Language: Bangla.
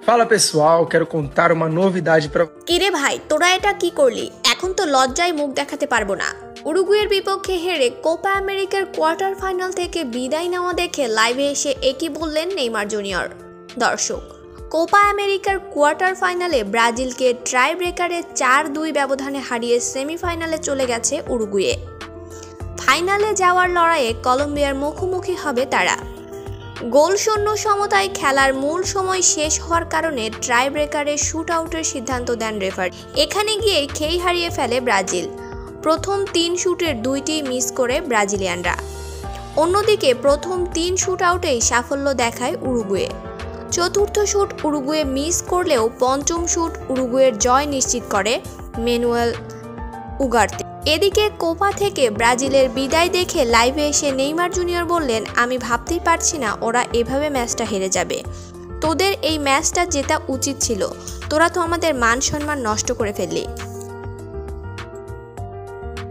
Fala pessoal, quero contar uma novidade para কিরে ভাই তোরা এটা কি করলি? এখন তো লজ্জায় মুখ দেখাতে পারবো না। উরুগুয়ের বিপক্ষে হেরে কোপা আমেরিকার কোয়ার্টার ফাইনাল থেকে বিদায় নেওয়া দেখে লাইভে এসে একই বললেন নেইমার জুনিয়র। দর্শক, কোপা আমেরিকার কোয়ার্টার ফাইনালে ব্রাজিলকে ট্রাই ব্রেকারে 4-2 ব্যবধানে হারিয়ে সেমিফাইনালে চলে গেছে উরুগুয়ে। ফাইনালে যাওয়ার লড়াইয়ে কলম্বিয়ার মুখোমুখি হবে তারা। গোলশূন্য সমতায় খেলার মূল সময় শেষ হওয়ার কারণে ট্রাই ব্রেকারে শুট আউটের সিদ্ধান্ত দেন রেফারি। এখানে গিয়ে খেই হারিয়ে ফেলে ব্রাজিল। প্রথম 3 শুটের 2টি মিস করে ব্রাজিলিয়ানরা। অন্যদিকে প্রথম 3 শুট আউটেই সাফল্য দেখায় উরুগুয়ে। চতুর্থ শুট উরুগুয়ে মিস করলেও পঞ্চম শুট উরুগুয়ের জয় নিশ্চিত করে ম্যানুয়েল উগার্তে। এদিকে কোপা থেকে ব্রাজিলের বিদায় দেখে লাইভে এসে নেইমার জুনিয়র বললেন, আমি ভাবতেই পারছি না ওরা এভাবে ম্যাচটা হেরে যাবে। তোদের এই ম্যাচটা জেতা উচিত ছিল, তোরা তো আমাদের মান সম্মান নষ্ট করে ফেললি।